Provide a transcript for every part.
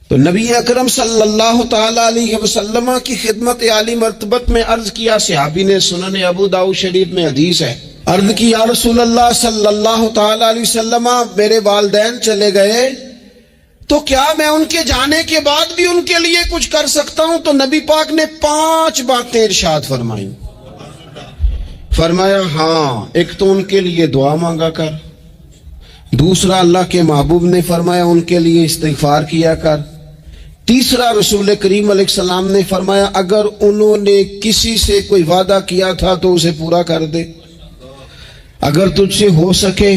تو نبی اکرم صلی اللہ تعالی علیہ وسلم کی خدمت عالی مرتبت میں عرض کیا، صحابی نے سنن ابو داؤد شریف میں حدیث ہے، عرض کی یا رسول اللہ صلی اللہ تعالی علیہ وسلم، میرے والدین چلے گئے تو کیا میں ان کے جانے کے بعد بھی ان کے لیے کچھ کر سکتا ہوں؟ تو نبی پاک نے 5 باتیں ارشاد فرمائیں۔ فرمایا ہاں، ایک تو ان کے لیے دعا مانگا کر، دوسرا اللہ کے محبوب نے فرمایا ان کے لیے استغفار کیا کر، تیسرا رسول کریم علیہ السلام نے فرمایا اگر انہوں نے کسی سے کوئی وعدہ کیا تھا تو اسے پورا کر دے، اگر تجھ سے ہو سکے،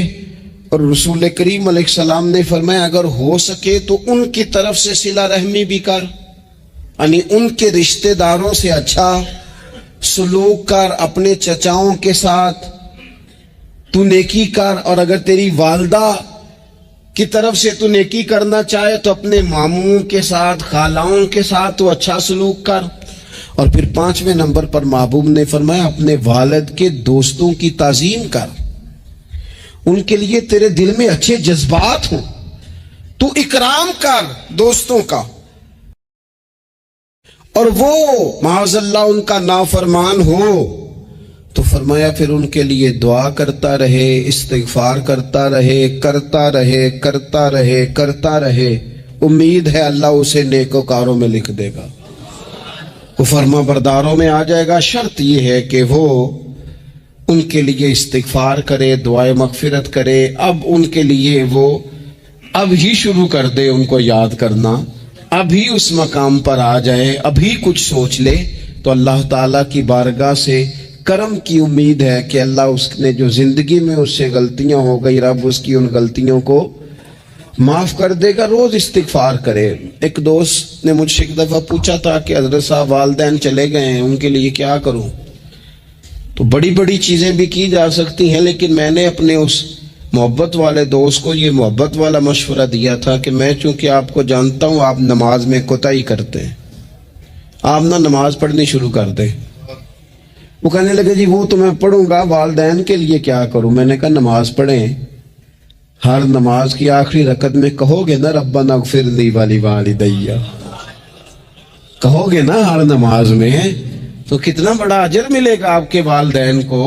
اور رسول کریم علیہ السلام نے فرمایا اگر ہو سکے تو ان کی طرف سے صلہ رحمی بھی کر، یعنی ان کے رشتہ داروں سے اچھا سلوک کر، اپنے چچاؤں کے ساتھ تو نیکی کر، اور اگر تیری والدہ کی طرف سے تو نیکی کرنا چاہے تو اپنے ماموں کے ساتھ، خالاؤں کے ساتھ تو اچھا سلوک کر، اور پھر 5ویں نمبر پر محبوب نے فرمایا اپنے والد کے دوستوں کی تعظیم کر، ان کے لیے تیرے دل میں اچھے جذبات ہوں، تو اکرام کر دوستوں کا، اور وہ معاذ اللہ ان کا نافرمان ہو تو فرمایا پھر ان کے لیے دعا کرتا رہے، استغفار کرتا رہے، کرتا رہے، کرتا رہے، کرتا رہے، امید ہے اللہ اسے نیکوکاروں میں لکھ دے گا، وہ فرما برداروں میں آ جائے گا۔ شرط یہ ہے کہ وہ ان کے لیے استغفار کرے، دعائے مغفرت کرے، اب ان کے لیے وہ اب ہی شروع کر دے ان کو یاد کرنا، ابھی اس مقام پر آ جائے، ابھی کچھ سوچ لے، تو اللہ تعالیٰ کی بارگاہ سے کرم کی امید ہے کہ اللہ اس نے جو زندگی میں اس سے غلطیاں ہو گئی، رب اس کی ان غلطیوں کو معاف کر دے گا۔ روز استغفار کرے۔ ایک دوست نے مجھ سے ایک دفعہ پوچھا تھا کہ حضرت صاحب والدین چلے گئے ہیں، ان کے لیے کیا کروں؟ تو بڑی بڑی چیزیں بھی کی جا سکتی ہیں، لیکن میں نے اپنے اس محبت والے دوست کو یہ محبت والا مشورہ دیا تھا کہ میں چونکہ آپ کو جانتا ہوں آپ نماز میں کوتاہی کرتے ہیں، آپ نہ نماز پڑھنی شروع کر دیں۔ وہ کہنے لگے جی وہ تو میں پڑھوں گا، والدین کے لیے کیا کروں؟ میں نے کہا نماز پڑھیں، ہر نماز کی آخری رکعت میں کہو گے نا ربنا اغفر لی ولی کہو گے نا ہر نماز میں، تو کتنا بڑا اجر ملے گا آپ کے والدین کو۔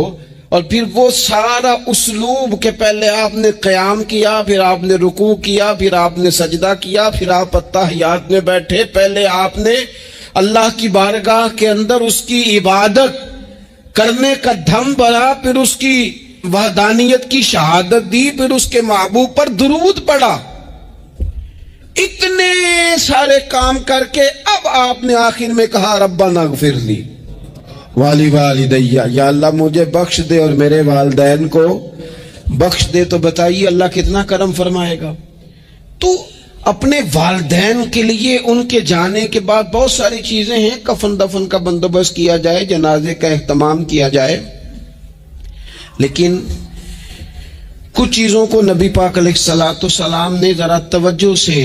اور پھر وہ سارا اسلوب کہ پہلے آپ نے قیام کیا، پھر آپ نے رکوع کیا، پھر آپ نے سجدہ کیا، پھر آپ التحیات میں بیٹھے، پہلے آپ نے اللہ کی بارگاہ کے اندر اس کی عبادت کرنے کا دھم بھرا، پھر اس کی وحدانیت کی شہادت دی، پھر اس کے محبوب پر درود پڑھا، اتنے سارے کام کر کے اب آپ نے آخر میں کہا ربنا اغفر لی والی والدیہ، یا اللہ مجھے بخش دے اور میرے والدین کو بخش دے۔ تو بتائیے اللہ کتنا کرم فرمائے گا۔ تو اپنے والدین کے لیے ان کے جانے کے بعد بہت ساری چیزیں ہیں، کفن دفن کا بندوبست کیا جائے، جنازے کا اہتمام کیا جائے، لیکن کچھ چیزوں کو نبی پاک علیہ الصلوۃ والسلام نے ذرا توجہ سے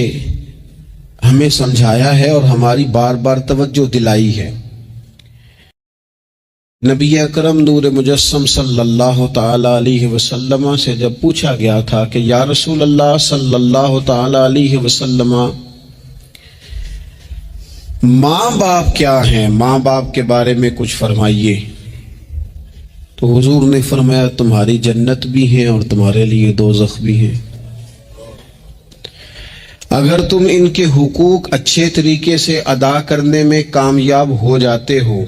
ہمیں سمجھایا ہے اور ہماری بار بار توجہ دلائی ہے۔ نبی اکرم نور مجسم صلی اللہ تعالی علیہ وسلم سے جب پوچھا گیا تھا کہ یا رسول اللہ صلی اللہ تعالی علیہ وسلم ماں باپ کیا ہیں، ماں باپ کے بارے میں کچھ فرمائیے، تو حضور نے فرمایا تمہاری جنت بھی ہیں اور تمہارے لیے دوزخ بھی ہیں، اگر تم ان کے حقوق اچھے طریقے سے ادا کرنے میں کامیاب ہو جاتے ہو،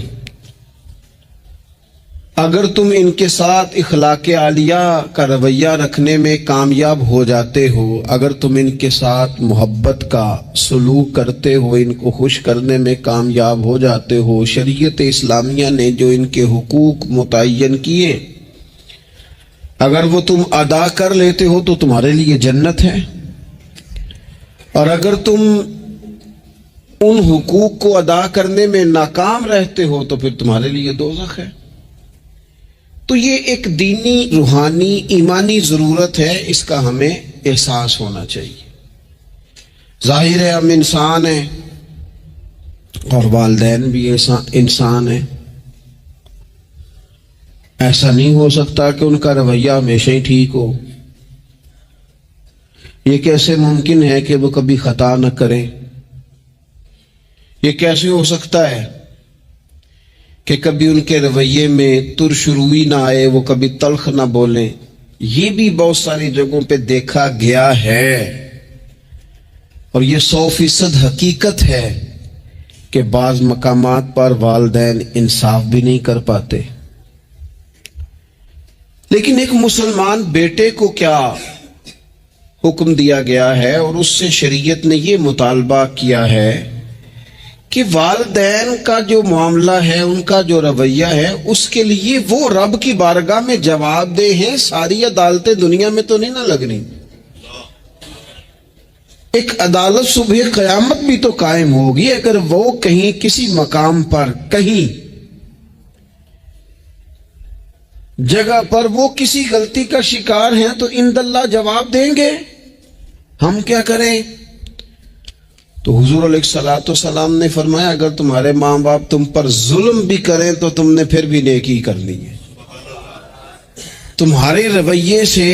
اگر تم ان کے ساتھ اخلاق عالیہ کا رویہ رکھنے میں کامیاب ہو جاتے ہو، اگر تم ان کے ساتھ محبت کا سلوک کرتے ہو، ان کو خوش کرنے میں کامیاب ہو جاتے ہو، شریعت اسلامیہ نے جو ان کے حقوق متعین کیے اگر وہ تم ادا کر لیتے ہو تو تمہارے لیے جنت ہے، اور اگر تم ان حقوق کو ادا کرنے میں ناکام رہتے ہو تو پھر تمہارے لیے دوزخ ہے۔ تو یہ ایک دینی، روحانی، ایمانی ضرورت ہے، اس کا ہمیں احساس ہونا چاہیے۔ ظاہر ہے ہم انسان ہیں اور والدین بھی انسان ہیں، ایسا نہیں ہو سکتا کہ ان کا رویہ ہمیشہ ہی ٹھیک ہو۔ یہ کیسے ممکن ہے کہ وہ کبھی خطا نہ کریں، یہ کیسے ہو سکتا ہے کہ کبھی ان کے رویے میں ترش روی نہ آئے، وہ کبھی تلخ نہ بولیں؟ یہ بھی بہت ساری جگہوں پہ دیکھا گیا ہے، اور یہ 100% حقیقت ہے کہ بعض مقامات پر والدین انصاف بھی نہیں کر پاتے۔ لیکن ایک مسلمان بیٹے کو کیا حکم دیا گیا ہے، اور اس سے شریعت نے یہ مطالبہ کیا ہے کہ والدین کا جو معاملہ ہے، ان کا جو رویہ ہے، اس کے لیے وہ رب کی بارگاہ میں جواب دہ ہیں۔ ساری عدالتیں دنیا میں تو نہیں نہ لگ رہی، ایک عدالت صبح قیامت بھی تو قائم ہوگی۔ اگر وہ کہیں کسی مقام پر، کہیں جگہ پر وہ کسی غلطی کا شکار ہیں تو اند اللہ جواب دیں گے۔ ہم کیا کریں؟ تو حضور علیہ الصلوۃ والسلام نے فرمایا اگر تمہارے ماں باپ تم پر ظلم بھی کریں تو تم نے پھر بھی نیکی کرنی ہے۔ تمہارے رویے سے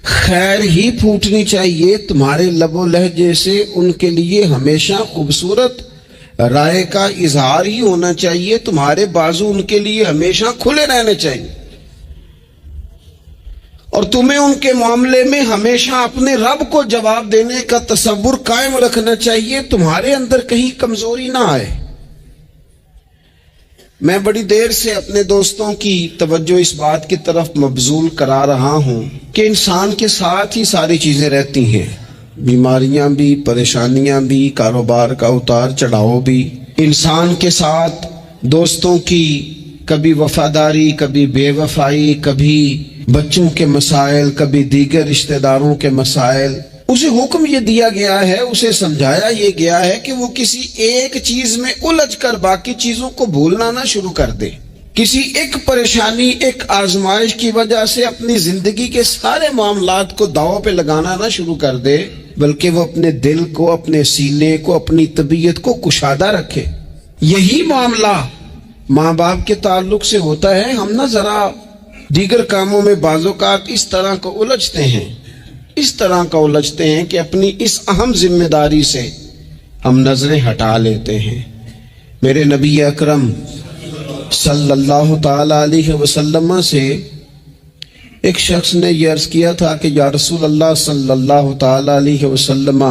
خیر ہی پھوٹنی چاہیے، تمہارے لب و لہجے سے ان کے لیے ہمیشہ خوبصورت رائے کا اظہار ہی ہونا چاہیے، تمہارے بازو ان کے لیے ہمیشہ کھلے رہنے چاہیے، اور تمہیں ان کے معاملے میں ہمیشہ اپنے رب کو جواب دینے کا تصور قائم رکھنا چاہیے، تمہارے اندر کہیں کمزوری نہ آئے۔ میں بڑی دیر سے اپنے دوستوں کی توجہ اس بات کی طرف مبذول کرا رہا ہوں کہ انسان کے ساتھ ہی ساری چیزیں رہتی ہیں، بیماریاں بھی، پریشانیاں بھی، کاروبار کا اتار چڑھاؤ بھی، انسان کے ساتھ دوستوں کی کبھی وفاداری، کبھی بے وفائی، کبھی بچوں کے مسائل، کبھی دیگر رشتہ داروں کے مسائل۔ اسے حکم یہ دیا گیا ہے، اسے سمجھایا یہ گیا ہے کہ وہ کسی ایک چیز میں الجھ کر باقی چیزوں کو بھولنا نہ شروع کر دے، کسی ایک پریشانی، ایک آزمائش کی وجہ سے اپنی زندگی کے سارے معاملات کو داؤ پہ لگانا نہ شروع کر دے، بلکہ وہ اپنے دل کو، اپنے سینے کو، اپنی طبیعت کو کشادہ رکھے۔ یہی معاملہ ماں باپ کے تعلق سے ہوتا ہے۔ ہم نہ ذرا دیگر کاموں میں بعض اوقات اس طرح کو الجھتے ہیں کہ اپنی اس اہم ذمہ داری سے ہم نظریں ہٹا لیتے ہیں۔ میرے نبی اکرم صلی اللہ تعالی علیہ وسلم سے ایک شخص نے یہ عرض کیا تھا کہ یا رسول اللہ صلی اللہ تعالی علیہ وسلم،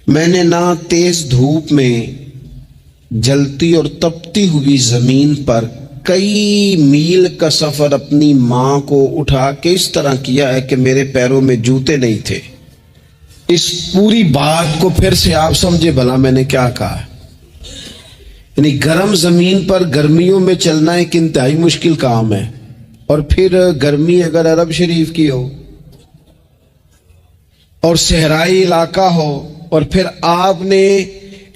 میں نے نہ تیز دھوپ میں جلتی اور تپتی ہوئی زمین پر کئی میل کا سفر اپنی ماں کو اٹھا کے اس طرح کیا ہے کہ میرے پیروں میں جوتے نہیں تھے۔ اس پوری بات کو پھر سے آپ سمجھے بھلا میں نے کیا کہا۔ یعنی گرم زمین پر گرمیوں میں چلنا ایک انتہائی مشکل کام ہے، اور پھر گرمی اگر عرب شریف کی ہو اور صحرائی علاقہ ہو، اور پھر آپ نے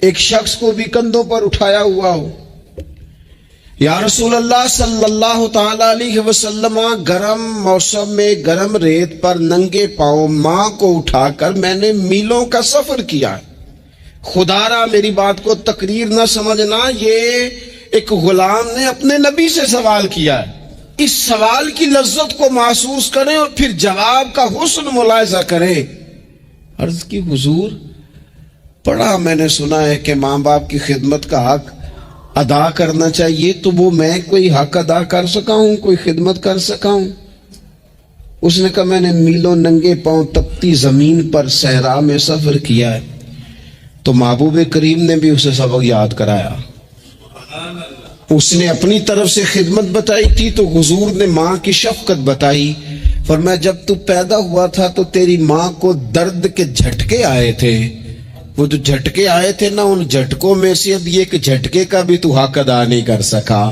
ایک شخص کو بھی کندھوں پر اٹھایا ہوا ہو۔ یا رسول اللہ صلی اللہ تعالی علیہ وسلم، گرم موسم میں گرم ریت پر ننگے پاؤں ماں کو اٹھا کر میں نے میلوں کا سفر کیا۔ خدا را میری بات کو تقریر نہ سمجھنا، یہ ایک غلام نے اپنے نبی سے سوال کیا ہے۔ اس سوال کی لذت کو محسوس کریں اور پھر جواب کا حسن ملاحظہ کریں۔ عرض کی حضور، پڑھا میں نے سنا ہے کہ ماں باپ کی خدمت کا حق ادا کرنا چاہیے، تو وہ میں کوئی حق ادا کر سکا ہوں، کوئی خدمت کر سکا ہوں؟ اس نے کہا میں نے میلوں ننگے پاؤں تپتی زمین پر صحرا میں سفر کیا ہے۔ تو محبوب کریم نے بھی اسے سبق یاد کرایا۔ اس نے اپنی طرف سے خدمت بتائی تھی تو حضور نے ماں کی شفقت بتائی۔ فرمایا جب تو پیدا ہوا تھا تو تیری ماں کو درد کے جھٹکے آئے تھے، وہ جو جھٹکے آئے تھے نا، ان جھٹکوں میں سے اب یہ کہ جھٹکے کا بھی تو حق ادا نہیں کر سکا۔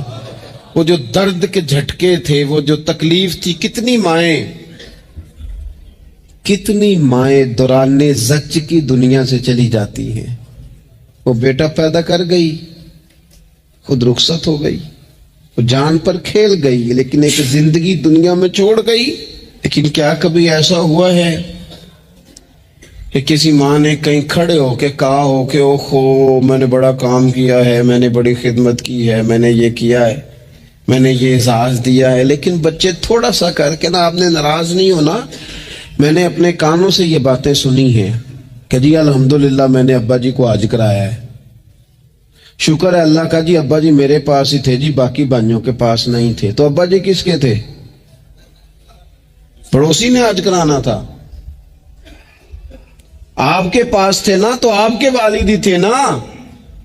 وہ جو درد کے جھٹکے تھے، وہ جو تکلیف تھی، کتنی مائیں دوران زچ کی دنیا سے چلی جاتی ہیں۔ وہ بیٹا پیدا کر گئی، خود رخصت ہو گئی، وہ جان پر کھیل گئی، لیکن ایک زندگی دنیا میں چھوڑ گئی۔ لیکن کیا کبھی ایسا ہوا ہے کہ کسی ماں نے کہیں کھڑے ہو کے کہا ہو کہ اوہو میں نے بڑا کام کیا ہے، میں نے بڑی خدمت کی ہے، میں نے یہ کیا ہے، میں نے یہ اعزاز دیا ہے، لیکن بچے تھوڑا سا کر کے نا، آپ نے ناراض نہیں ہونا، میں نے اپنے کانوں سے یہ باتیں سنی ہیں کہ جی الحمدللہ میں نے ابا جی کو حج کرایا ہے، شکر ہے اللہ کا جی ابا جی میرے پاس ہی تھے جی، باقی بھائیوں کے پاس نہیں تھے۔ تو ابا جی کس کے تھے؟ پڑوسی نے حج کرانا تھا، آپ کے پاس تھے نا، تو آپ کے والد ہی تھے نا۔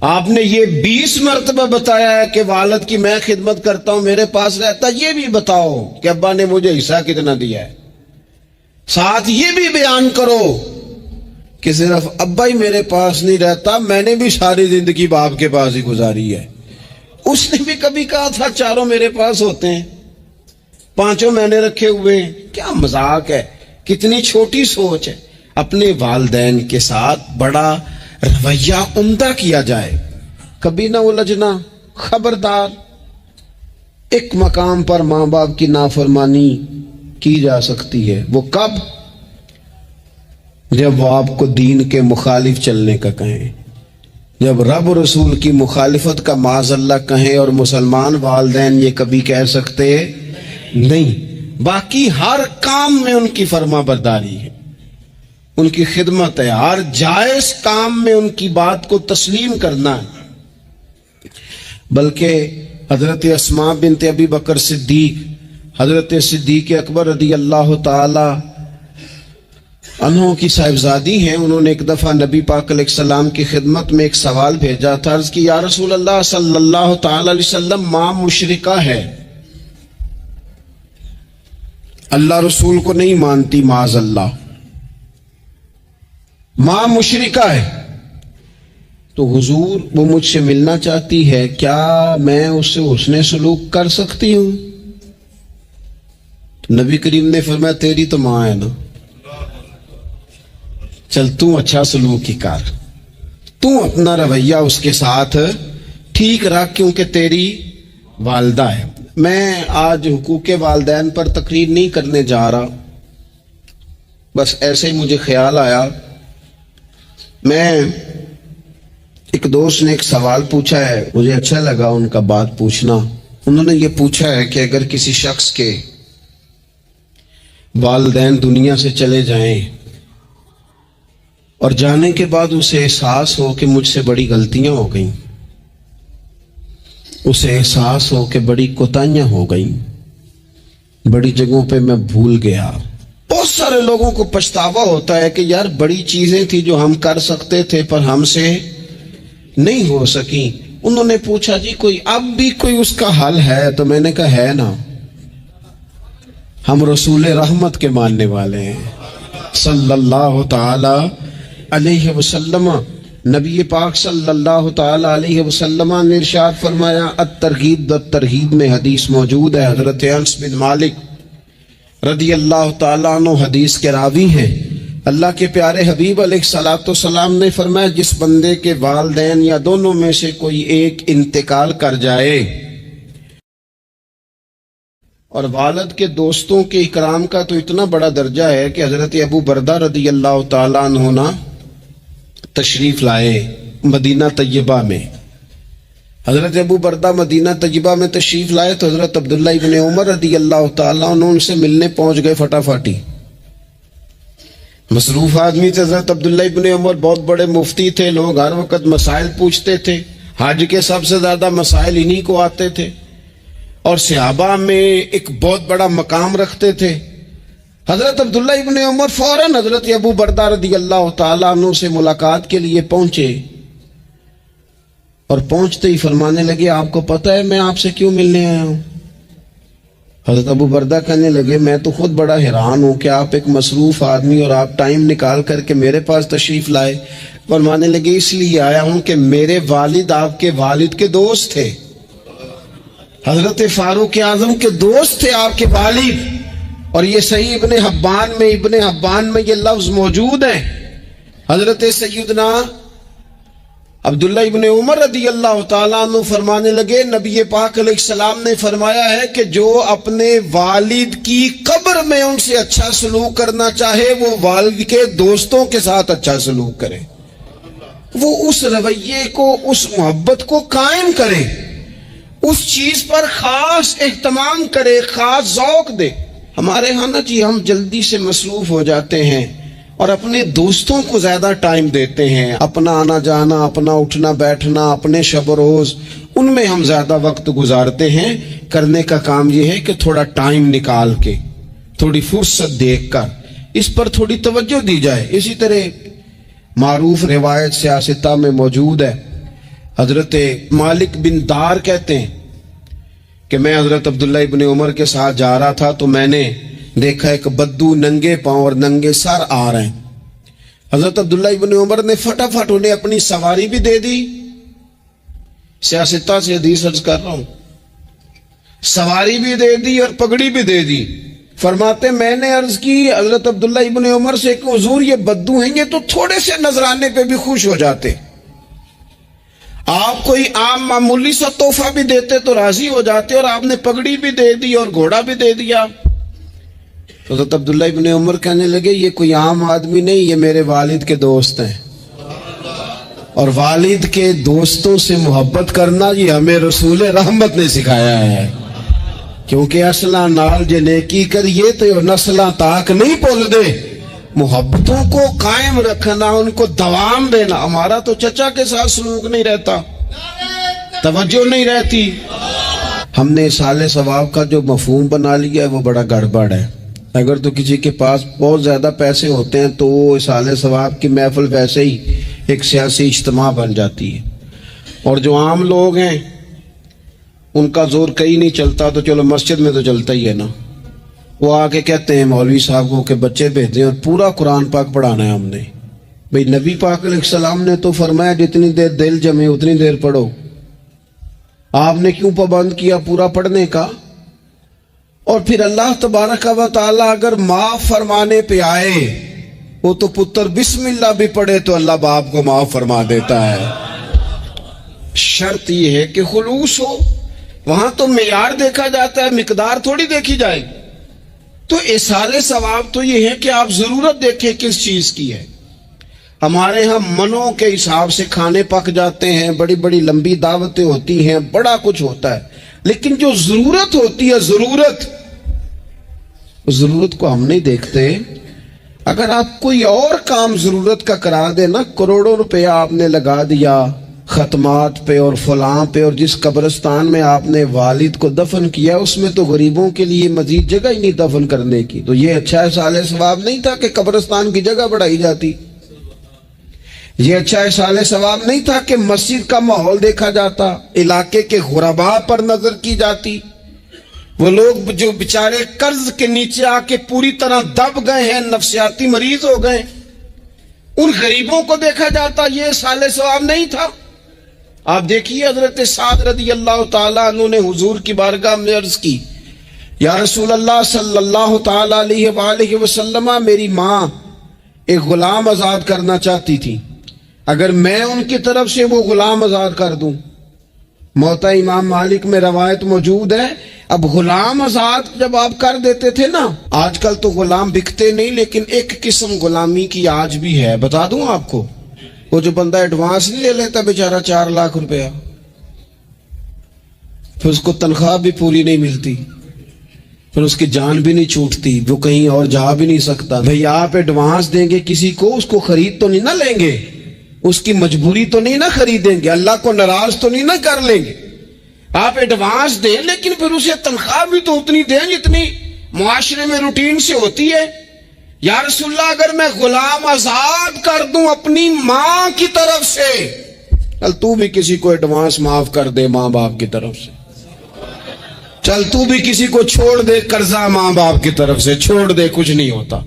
آپ نے یہ 20 مرتبہ بتایا ہے کہ والد کی میں خدمت کرتا ہوں، میرے پاس رہتا، یہ بھی بتاؤ کہ ابا نے مجھے حصہ کتنا دیا ہے۔ ساتھ یہ بھی بیان کرو کہ صرف ابا ہی میرے پاس نہیں رہتا، میں نے بھی ساری زندگی باپ کے پاس ہی گزاری ہے۔ اس نے بھی کبھی کہا تھا چاروں میرے پاس ہوتے ہیں، پانچوں میں نے رکھے ہوئے ہیں۔ کیا مذاق ہے، کتنی چھوٹی سوچ ہے۔ اپنے والدین کے ساتھ بڑا رویہ عمدہ کیا جائے، کبھی نہ الجھنا۔ خبردار، ایک مقام پر ماں باپ کی نافرمانی کی جا سکتی ہے، وہ کب؟ جب وہ آپ کو دین کے مخالف چلنے کا کہیں، جب رب و رسول کی مخالفت کا معاذ اللہ کہیں، اور مسلمان والدین یہ کبھی کہہ سکتے نہیں۔ باقی ہر کام میں ان کی فرما برداری ہے، ان کی خدمت ہے، ہر جائز کام میں ان کی بات کو تسلیم کرنا ہے۔ بلکہ حضرت اسماء بنت ابی بکر صدیق، حضرت صدیق اکبر رضی اللہ تعالی عنہ کی صاحبزادی ہیں، انہوں نے ایک دفعہ نبی پاک علیہ السلام کی خدمت میں ایک سوال بھیجا تھا، عرض کی یا رسول اللہ صلی اللہ تعالی علیہ وسلم، ماں مشرکہ ہے، اللہ رسول کو نہیں مانتی، معاذ اللہ، ماں مشرکہ ہے، تو حضور وہ مجھ سے ملنا چاہتی ہے، کیا میں اس سے حسن سلوک کر سکتی ہوں؟ تو نبی کریم نے فرمایا تیری تو ماں ہے نا، چل تو اچھا سلوک ہی کر، تو اپنا رویہ اس کے ساتھ ٹھیک رکھ، کیونکہ تیری والدہ ہے۔ میں آج حقوق والدین پر تقریر نہیں کرنے جا رہا، بس ایسے ہی مجھے خیال آیا۔ میں ایک دوست نے ایک سوال پوچھا ہے، مجھے اچھا لگا ان کا بات پوچھنا۔ انہوں نے یہ پوچھا ہے کہ اگر کسی شخص کے والدین دنیا سے چلے جائیں اور جانے کے بعد اسے احساس ہو کہ مجھ سے بڑی غلطیاں ہو گئیں، اسے احساس ہو کہ بڑی کوتاہیاں ہو گئیں، بڑی جگہوں پہ میں بھول گیا۔ بہت سارے لوگوں کو پچھتاوا ہوتا ہے کہ یار بڑی چیزیں تھی جو ہم کر سکتے تھے پر ہم سے نہیں ہو سکی۔ انہوں نے پوچھا جی کوئی اب بھی کوئی اس کا حل ہے؟ تو میں نے کہا ہے نا، ہم رسول رحمت کے ماننے والے ہیں صلی اللہ تعالی علیہ وسلم۔ نبی پاک صلی اللہ تعالی علیہ وسلم نے ارشاد فرمایا، الترغیب الترہیب میں حدیث موجود ہے، حضرت انس بن مالک رضی اللہ تعالیٰ عنہ حدیث کے راوی ہیں۔ اللہ کے پیارے حبیب علیہ الصلوۃ والسلام نے فرمایا، جس بندے کے والدین یا دونوں میں سے کوئی ایک انتقال کر جائے، اور والد کے دوستوں کے اکرام کا تو اتنا بڑا درجہ ہے کہ حضرت ابو بردہ رضی اللہ تعالیٰ عنہ تشریف لائے مدینہ طیبہ میں۔ حضرت ابو بردہ مدینہ طیبہ میں تشریف لائے تو حضرت عبداللہ ابن عمر رضی اللہ تعالیٰ عنہ ان سے ملنے پہنچ گئے فٹافٹی۔ مصروف آدمی تھے حضرت عبداللہ ابن عمر، بہت بڑے مفتی تھے، لوگ ہر وقت مسائل پوچھتے تھے، حج کے سب سے زیادہ مسائل انہی کو آتے تھے، اور صحابہ میں ایک بہت بڑا مقام رکھتے تھے۔ حضرت عبداللہ ابن عمر فوراً حضرت ابو بردہ رضی اللہ تعالیٰ عنہ سے ملاقات کے لیے پہنچے، اور پہنچتے ہی فرمانے لگے، آپ کو پتہ ہے میں آپ سے کیوں ملنے آیا ہوں؟ حضرت ابو بردہ کہنے لگے، میں تو خود بڑا حیران ہوں کہ آپ ایک مصروف آدمی اور آپ ٹائم نکال کر کے میرے پاس تشریف لائے۔ فرمانے لگے، اس لیے آیا ہوں کہ میرے والد آپ کے والد کے دوست تھے، حضرت فاروق اعظم کے دوست تھے آپ کے والد، اور یہ صحیح ابن حبان میں یہ لفظ موجود ہے۔ حضرت سیدنا عبداللہ ابن عمر رضی اللہ تعالیٰ عنہ فرمانے لگے، نبی پاک علیہ السلام نے فرمایا ہے کہ جو اپنے والد کی قبر میں ان سے اچھا سلوک کرنا چاہے وہ والد کے دوستوں کے ساتھ اچھا سلوک کرے، وہ اس رویے کو، اس محبت کو قائم کرے، اس چیز پر خاص اہتمام کرے، خاص ذوق دے۔ ہمارے ہاں نا جی ہم جلدی سے مصروف ہو جاتے ہیں، اور اپنے دوستوں کو زیادہ ٹائم دیتے ہیں. اپنا آنا جانا، اپنا اٹھنا بیٹھنا، اپنے شب و روز، ان میں ہم زیادہ وقت گزارتے ہیں. کرنے کا کام یہ ہے کہ تھوڑا ٹائم نکال کے، تھوڑی فرصت دیکھ کر اس پر تھوڑی توجہ دی جائے. اسی طرح معروف روایت سیاستہ میں موجود ہے، حضرت مالک بن دار کہتے ہیں کہ میں حضرت عبداللہ ابن عمر کے ساتھ جا رہا تھا تو میں نے دیکھا ایک بدو ننگے پاؤں اور ننگے سر آ رہے ہیں. حضرت عبداللہ ابن عمر نے فٹافٹ انہیں اپنی سواری بھی دے دی. سیاستہ سے حدیث عرض کر رہا ہوں، سواری بھی دے دی اور پگڑی بھی دے دی. فرماتے میں نے عرض کی حضرت عبداللہ ابن عمر سے کہ حضور یہ بدو ہیں، یہ تو تھوڑے سے نذرانے پہ بھی خوش ہو جاتے، آپ کوئی عام معمولی سا تحفہ بھی دیتے تو راضی ہو جاتے، اور آپ نے پگڑی بھی دے دی اور گھوڑا بھی دے دیا. حضرت عبداللہ ابن عمر کہنے لگے یہ کوئی عام آدمی نہیں، یہ میرے والد کے دوست ہیں، اور والد کے دوستوں سے محبت کرنا یہ ہمیں رسول رحمت نے سکھایا ہے. کیونکہ اصلاں نال جے نیکی کریے تو نسلاں تاک نہیں بھول دے. محبتوں کو قائم رکھنا، ان کو دوام دینا. ہمارا تو چچا کے ساتھ سلوک نہیں رہتا، توجہ نہیں رہتی. ہم نے اصالِ ثواب کا جو مفہوم بنا لیا ہے وہ بڑا گڑبڑ ہے. اگر تو کسی کے پاس بہت زیادہ پیسے ہوتے ہیں تو وہ اصالِ ثواب کی محفل ویسے ہی ایک سیاسی اجتماع بن جاتی ہے، اور جو عام لوگ ہیں ان کا زور کہیں نہیں چلتا تو چلو مسجد میں تو چلتا ہی ہے نا. وہ آ کے کہتے ہیں مولوی صاحب کو کہ بچے بھیجیں اور پورا قرآن پاک پڑھانا ہے ہم نے. بھئی نبی پاک علیہ السلام نے تو فرمایا جتنی دیر دل جمے اتنی دیر پڑھو. آپ نے کیوں پابند کیا پورا پڑھنے کا؟ اور پھر اللہ تبارک و تعالیٰ اگر معاف فرمانے پہ آئے وہ تو پتر بسم اللہ بھی پڑھے تو اللہ باپ کو معاف فرما دیتا ہے. شرط یہ ہے کہ خلوص ہو. وہاں تو معیار دیکھا جاتا ہے، مقدار تھوڑی دیکھی جائے. تو اصالِ ثواب تو یہ ہے کہ آپ ضرورت دیکھیں کس چیز کی ہے. ہمارے ہاں منوں کے حساب سے کھانے پک جاتے ہیں، بڑی بڑی لمبی دعوتیں ہوتی ہیں، بڑا کچھ ہوتا ہے، لیکن جو ضرورت ہوتی ہے، ضرورت کو ہم نہیں دیکھتے. اگر آپ کوئی اور کام ضرورت کا کرا دے نا، کروڑوں روپے آپ نے لگا دیا ختمات پہ اور فلاں پہ، اور جس قبرستان میں آپ نے والد کو دفن کیا اس میں تو غریبوں کے لیے مزید جگہ ہی نہیں دفن کرنے کی، تو یہ اچھا اصالِ ثواب نہیں تھا کہ قبرستان کی جگہ بڑھائی جاتی. یہ اچھا اصالِ ثواب نہیں تھا کہ مسجد کا ماحول دیکھا جاتا، علاقے کے غرباء پر نظر کی جاتی. وہ لوگ جو بیچارے قرض کے نیچے آ کے پوری طرح دب گئے ہیں، نفسیاتی مریض ہو گئے، ان غریبوں کو دیکھا جاتا. یہ اصالِ ثواب نہیں تھا. آپ دیکھیے حضرت سعد رضی اللہ تعالیٰ عنہ نے حضور کی بارگاہ میں عرض کی، یا رسول اللہ صلی اللہ تعالیٰ علیہ وآلہ وسلم، میری ماں ایک غلام آزاد کرنا چاہتی تھی، اگر میں ان کی طرف سے وہ غلام آزاد کر دوں. موطا امام مالک میں روایت موجود ہے. اب غلام آزاد جب آپ کر دیتے تھے نا، آج کل تو غلام بکتے نہیں، لیکن ایک قسم غلامی کی آج بھی ہے. بتا دوں آپ کو، وہ جو بندہ ایڈوانس نہیں لے لیتا بیچارہ 4 لاکھ روپیہ، پھر اس کو تنخواہ بھی پوری نہیں ملتی، پھر اس کی جان بھی نہیں چھوٹتی، وہ کہیں اور جا بھی نہیں سکتا. بھئی آپ ایڈوانس دیں گے کسی کو، اس کو خرید تو نہیں نہ لیں گے، اس کی مجبوری تو نہیں نہ خریدیں گے، اللہ کو ناراض تو نہیں نہ کر لیں گے. آپ ایڈوانس دیں لیکن پھر اسے تنخواہ بھی تو اتنی دیں جتنی معاشرے میں روٹین سے ہوتی ہے. یا رسول اللہ اگر میں غلام آزاد کر دوں اپنی ماں کی طرف سے، چل تو بھی کسی کو ایڈوانس معاف کر دے ماں باپ کی طرف سے، چل تو بھی کسی کو چھوڑ دے قرضہ ماں باپ کی طرف سے چھوڑ دے، کچھ نہیں ہوتا.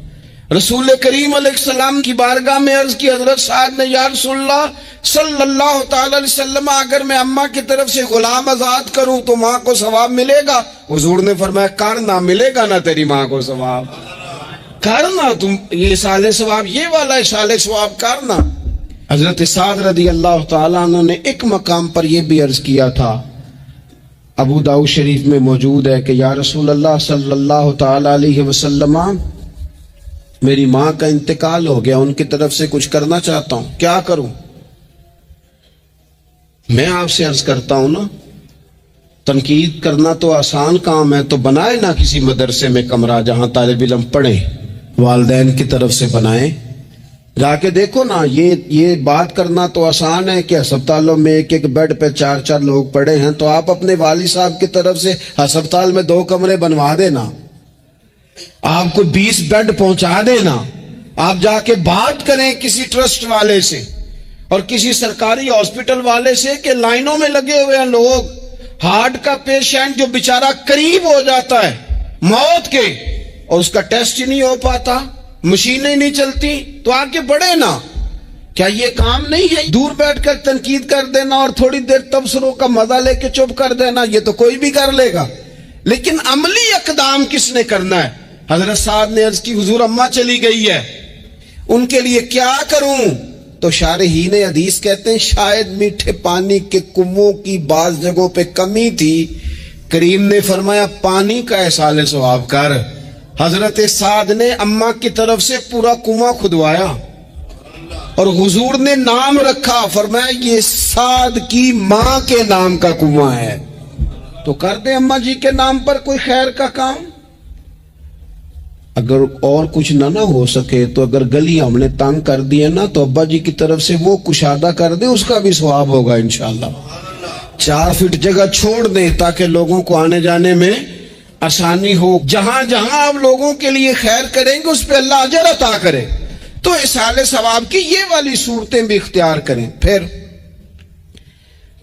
رسول کریم علیہ السلام کی بارگاہ میں عرض کی حضرت سعد نے، یا رسول اللہ صلی اللہ تعالی علیہ وسلم، اگر میں اماں کی طرف سے غلام آزاد کروں تو ماں کو ثواب ملے گا؟ حضور نے فرمایا کرنا، ملے گا نا تیری ماں کو ثواب، کرنا تم یہ اصالِ ثواب، یہ والا اصالِ ثواب کرنا. حضرت سعد رضی اللہ تعالیٰ عنہ نے ایک مقام پر یہ بھی عرض کیا تھا، ابو داؤد شریف میں موجود ہے کہ یا رسول اللہ صلی اللہ تعالی علیہ وسلم، میری ماں کا انتقال ہو گیا، ان کی طرف سے کچھ کرنا چاہتا ہوں، کیا کروں؟ میں آپ سے عرض کرتا ہوں نا، تنقید کرنا تو آسان کام ہے، تو بنائے نا کسی مدرسے میں کمرہ جہاں طالب علم پڑھیں، والدین کی طرف سے بنائیں، جا کے دیکھو نا، یہ بات کرنا تو آسان ہے کہ ہسپتالوں میں ایک ایک بیڈ پہ 4 لوگ پڑے ہیں، تو آپ اپنے والد صاحب کی طرف سے ہسپتال میں 2 کمرے بنوا دینا، آپ کو 20 بیڈ پہنچا دینا، آپ جا کے بات کریں کسی ٹرسٹ والے سے اور کسی سرکاری ہاسپٹل والے سے کہ لائنوں میں لگے ہوئے ہیں لوگ، ہارٹ کا پیشنٹ جو بیچارہ قریب ہو جاتا ہے موت کے اور اس کا ٹیسٹ ہی نہیں ہو پاتا، مشینیں نہیں چلتی، تو آگے بڑھے نا۔ کیا یہ کام نہیں ہے دور بیٹھ کر تنقید کر دینا اور تھوڑی دیر تبصروں کا مزہ لے کے چپ کر دینا؟ یہ تو کوئی بھی کر لے گا، لیکن عملی اقدام کس نے کرنا ہے؟ حضرت صاحب نے عرض کی حضور اماں چلی گئی ہے، ان کے لیے کیا کروں؟ تو شارحین حدیث کہتے ہیں شاید میٹھے پانی کے کنووں کی بعض جگہوں پہ کمی تھی، کریم نے فرمایا پانی کا احسال ثواب کر۔ حضرت سعد نے اماں کی طرف سے پورا کنواں کھدوایا اور حضور نے نام رکھا، فرمایا یہ سعد کی ماں کے نام کا کنواں ہے، تو کر دیں اماں جی کے نام پر کوئی خیر کا کام۔ اگر اور کچھ نہ ہو سکے تو اگر گلی ہم نے تنگ کر دی نا تو ابا جی کی طرف سے وہ کشادہ کر دیں، اس کا بھی ثواب ہوگا انشاءاللہ۔ 4 فٹ جگہ چھوڑ دیں تاکہ لوگوں کو آنے جانے میں آسانی ہو۔ جہاں جہاں آپ لوگوں کے لیے خیر کریں گے اس پہ اللہ اجر عطا کرے، تو احسال ثواب کی یہ والی صورتیں بھی اختیار کریں۔ پھر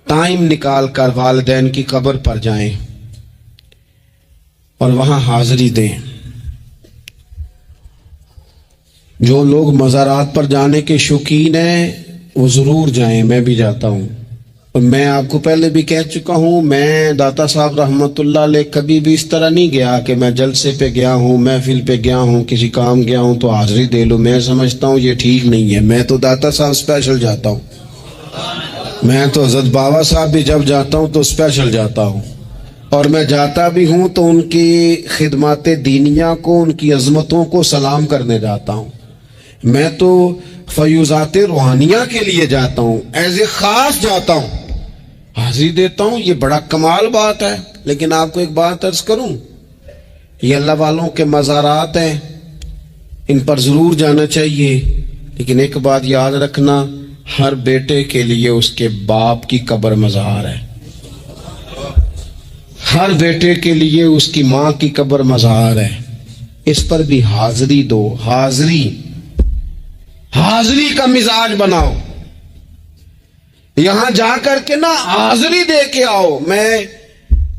ٹائم نکال کر والدین کی قبر پر جائیں اور وہاں حاضری دیں۔ جو لوگ مزارات پر جانے کے شوقین ہیں وہ ضرور جائیں، میں بھی جاتا ہوں، اور میں آپ کو پہلے بھی کہہ چکا ہوں، میں داتا صاحب رحمت اللہ علیہ کبھی بھی اس طرح نہیں گیا کہ میں جلسے پہ گیا ہوں، محفل پہ گیا ہوں، کسی کام گیا ہوں تو حاضری دے لوں۔ میں سمجھتا ہوں یہ ٹھیک نہیں ہے، میں تو داتا صاحب اسپیشل جاتا ہوں، میں تو حضرت بابا صاحب بھی جب جاتا ہوں تو اسپیشل جاتا ہوں، اور میں جاتا بھی ہوں تو ان کی خدمات دینیہ کو، ان کی عظمتوں کو سلام کرنے جاتا ہوں۔ میں تو فیوزات روحانیہ کے لیے جاتا ہوں، ایز اے خاص جاتا ہوں، حاضری دیتا ہوں، یہ بڑا کمال بات ہے۔ لیکن آپ کو ایک بات عرض کروں، یہ اللہ والوں کے مزارات ہیں، ان پر ضرور جانا چاہیے، لیکن ایک بات یاد رکھنا، ہر بیٹے کے لیے اس کے باپ کی قبر مزار ہے، ہر بیٹے کے لیے اس کی ماں کی قبر مزار ہے، اس پر بھی حاضری دو۔ حاضری کا مزاج بناؤ، یہاں جا کر کے نا حاضری دے کے آؤ۔ میں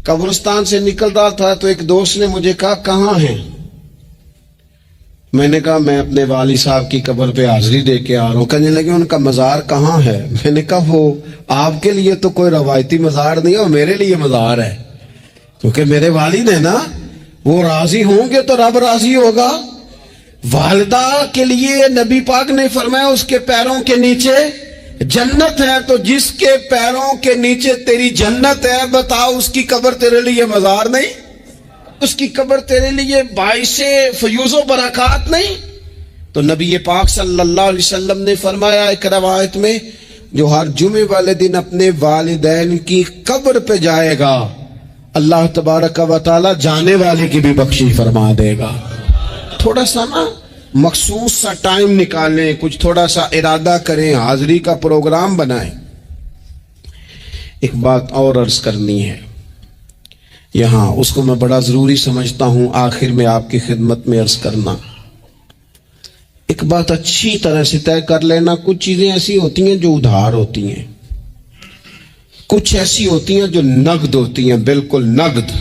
قبرستان سے نکل رہا تھا تو ایک دوست نے مجھے کہا کہاں ہیں؟ میں نے کہا میں اپنے والد صاحب کی قبر پہ حاضری دے کے آ رہا ہوں۔ کہنے لگے ان کا مزار کہاں ہے؟ میں نے کہا وہ آپ کے لیے تو کوئی روایتی مزار نہیں ہے، وہ میرے لیے مزار ہے، کیونکہ میرے والد ہیں نا، وہ راضی ہوں گے تو رب راضی ہوگا۔ والدہ کے لیے نبی پاک نے فرمایا اس کے پیروں کے نیچے جنت ہے، تو جس کے پیروں کے نیچے تیری جنت ہے، بتا اس کی قبر تیرے لیے مزار نہیں؟ اس کی قبر تیرے لیے باعث فیوز و برکات نہیں؟ تو نبی پاک صلی اللہ علیہ وسلم نے فرمایا ایک روایت میں، جو ہر جمعے والے دن اپنے والدین کی قبر پہ جائے گا، اللہ تبارک و تعالی جانے والے کی بھی بخشش فرما دے گا۔ تھوڑا سا نا مخصوص سا ٹائم نکالیں، کچھ تھوڑا سا ارادہ کریں، حاضری کا پروگرام بنائیں۔ ایک بات اور عرض کرنی ہے یہاں، اس کو میں بڑا ضروری سمجھتا ہوں آخر میں آپ کی خدمت میں عرض کرنا۔ ایک بات اچھی طرح سے طے کر لینا، کچھ چیزیں ایسی ہوتی ہیں جو ادھار ہوتی ہیں، کچھ ایسی ہوتی ہیں جو نقد ہوتی ہیں، بالکل نقد،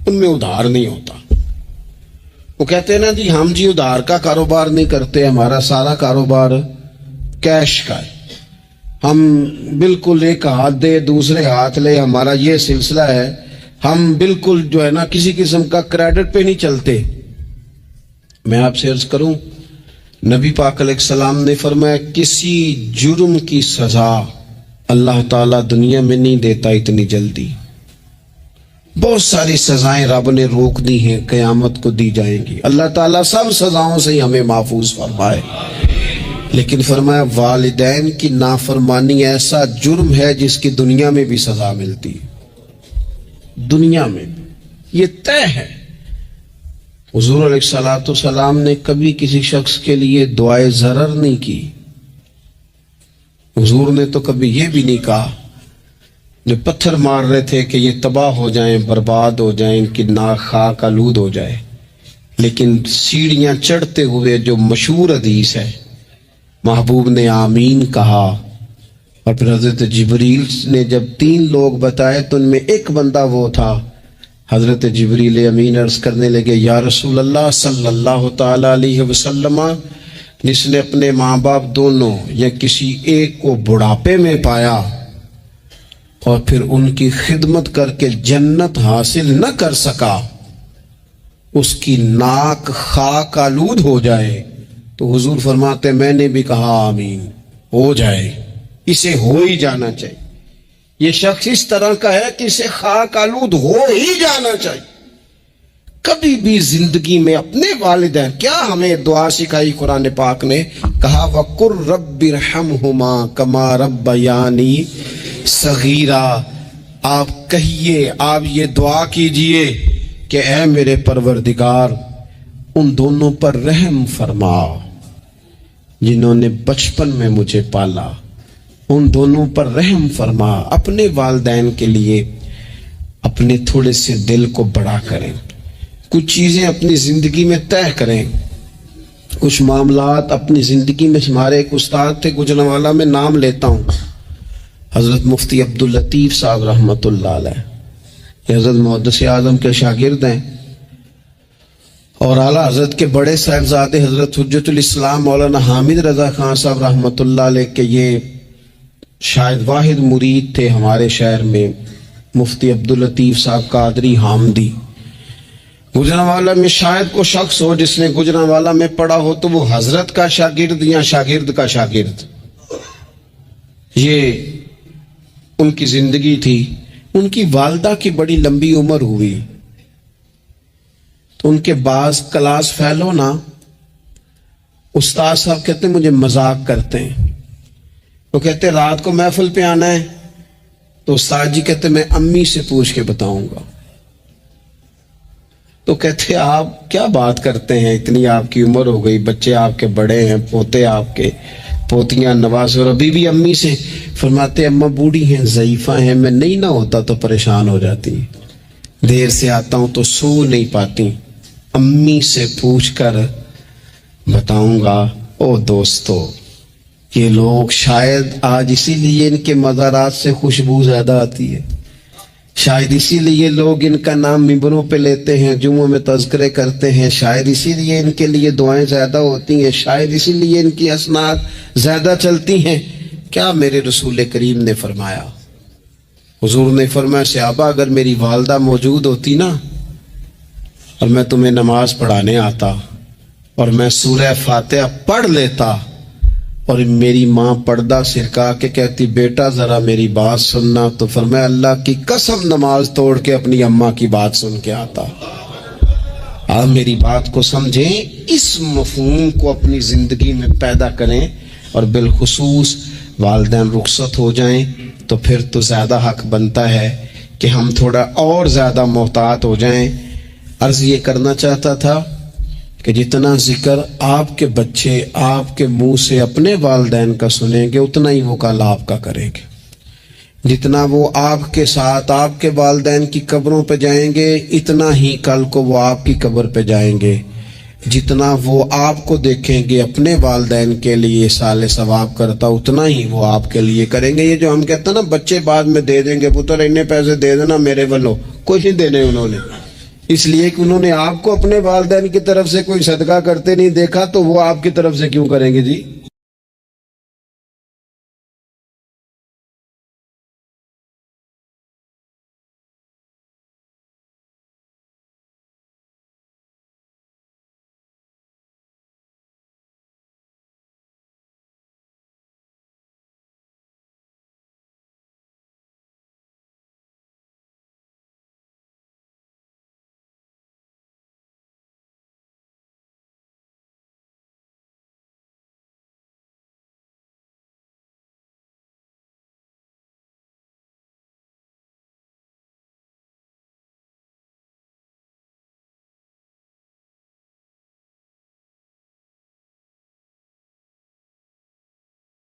ان میں ادھار نہیں ہوتا۔ وہ کہتے ہیں نا جی ہم جی ادھار کا کاروبار نہیں کرتے، ہمارا سارا کاروبار کیش کا ہے، ہم بالکل ایک ہاتھ دے دوسرے ہاتھ لے، ہمارا یہ سلسلہ ہے، ہم بالکل جو ہے نا کسی قسم کا کریڈٹ پہ نہیں چلتے۔ میں آپ سے عرض کروں، نبی پاک علیہ السلام نے فرمایا کسی جرم کی سزا اللہ تعالیٰ دنیا میں نہیں دیتا اتنی جلدی، بہت ساری سزائیں رب نے روک دی ہیں، قیامت کو دی جائیں گی، اللہ تعالیٰ سب سزاؤں سے ہمیں محفوظ فرمائے۔ لیکن فرمایا والدین کی نافرمانی ایسا جرم ہے جس کی دنیا میں بھی سزا ملتی ہے، دنیا میں یہ طے ہے۔ حضور علیہ الصلوۃ والسلام نے کبھی کسی شخص کے لیے دعائے ضرر نہیں کی. حضور نے تو کبھی یہ بھی نہیں کہا جو پتھر مار رہے تھے کہ یہ تباہ ہو جائیں، برباد ہو جائیں، ان کی ناک خاک آلود ہو جائے، لیکن سیڑھیاں چڑھتے ہوئے جو مشہور حدیث ہے محبوب نے آمین کہا. اور پھر حضرت جبریل نے جب 3 لوگ بتائے تو ان میں ایک بندہ وہ تھا. حضرت جبریل امین عرض کرنے لگے یا رسول اللہ صلی اللہ تعالی علیہ وسلم، جس نے اپنے ماں باپ دونوں یا کسی ایک کو بڑھاپے میں پایا اور پھر ان کی خدمت کر کے جنت حاصل نہ کر سکا، اس کی ناک خاک آلود ہو جائے، تو حضور فرماتے میں نے بھی کہا آمین، ہو جائے، اسے ہو ہی جانا چاہیے. یہ شخص اس طرح کا ہے کہ اسے خاک آلود ہو ہی جانا چاہیے. کبھی بھی زندگی میں اپنے والدین، کیا ہمیں دعا سکھائی قرآن پاک نے، کہا وَقُلْ رَبِّ ارْحَمْهُمَا كَمَا رَبَّيَانِي صَغِيرًا. آپ کہیے، آپ یہ دعا کیجئے کہ اے میرے پروردگار ان دونوں پر رحم فرما جنہوں نے بچپن میں مجھے پالا، ان دونوں پر رحم فرما. اپنے والدین کے لیے اپنے تھوڑے سے دل کو بڑا کریں، کچھ چیزیں اپنی زندگی میں طے کریں، کچھ معاملات اپنی زندگی میں. ہمارے ایک استاد تھے گجرانوالہ میں، نام لیتا ہوں، حضرت مفتی عبداللطیف صاحب رحمۃ اللہ علیہ، یہ حضرت محدث اعظم کے شاگرد ہیں، اور اعلیٰ حضرت کے بڑے صاحبزادے حضرت حجت الاسلام مولانا حامد رضا خان صاحب رحمۃ اللہ علیہ کے یہ شاید واحد مرید تھے ہمارے شہر میں، مفتی عبداللطیف صاحب قادری حامدی. گجرانوالہ میں شاید کوئی شخص ہو جس نے گجرانوالہ میں پڑھا ہو تو وہ حضرت کا شاگرد یا شاگرد کا شاگرد. یہ ان کی زندگی تھی. ان کی والدہ کی بڑی لمبی عمر ہوئی تو ان کے بعض کلاس فیلو نا استاد صاحب کہتے ہیں مجھے مذاق کرتے ہیں. وہ کہتے رات کو محفل پہ آنا ہے تو استاد جی کہتے میں امی سے پوچھ کے بتاؤں گا. تو کہتے آپ کیا بات کرتے ہیں، اتنی آپ کی عمر ہو گئی، بچے آپ کے بڑے ہیں، پوتے آپ کے، پوتیاں نواز، اور ابھی بھی امی سے. فرماتے اماں بوڑھی ہیں، ضعیفہ ہیں، میں نہیں نہ ہوتا تو پریشان ہو جاتی، دیر سے آتا ہوں تو سو نہیں پاتی، امی سے پوچھ کر بتاؤں گا. او دوستو، یہ لوگ شاید آج اسی لیے ان کے مزارات سے خوشبو زیادہ آتی ہے، شاید اسی لیے لوگ ان کا نام ممبروں پہ لیتے ہیں، جمعوں میں تذکرے کرتے ہیں، شاید اسی لیے ان کے لیے دعائیں زیادہ ہوتی ہیں، شاید اسی لیے ان کی اسناد زیادہ چلتی ہیں. کیا میرے رسول کریم نے فرمایا؟ حضور نے فرمایا صحابہ اگر میری والدہ موجود ہوتی نا اور میں تمہیں نماز پڑھانے آتا اور میں سورہ فاتحہ پڑھ لیتا اور میری ماں پردہ سرکا کے کہتی بیٹا ذرا میری بات سننا، تو فرمایا اللہ کی قسم نماز توڑ کے اپنی اماں کی بات سن کے آتا. آپ میری بات کو سمجھیں، اس مفہوم کو اپنی زندگی میں پیدا کریں، اور بالخصوص والدین رخصت ہو جائیں تو پھر تو زیادہ حق بنتا ہے کہ ہم تھوڑا اور زیادہ محتاط ہو جائیں. عرض یہ کرنا چاہتا تھا کہ جتنا ذکر آپ کے بچے آپ کے منہ سے اپنے والدین کا سنیں گے اتنا ہی وہ کل آپ کا کریں گے. جتنا وہ آپ کے ساتھ آپ کے والدین کی قبروں پہ جائیں گے اتنا ہی کل کو وہ آپ کی قبر پہ جائیں گے. جتنا وہ آپ کو دیکھیں گے اپنے والدین کے لیے سال ثواب کرتا اتنا ہی وہ آپ کے لیے کریں گے. یہ جو ہم کہتے ہیں نا بچے بعد میں دے دیں گے، پتر اتنے پیسے دے دینا میرے والوں، کچھ نہیں دینے انہوں نے، اس لیے کہ انہوں نے آپ کو اپنے والدین کی طرف سے کوئی صدقہ کرتے نہیں دیکھا، تو وہ آپ کی طرف سے کیوں کریں گے جی؟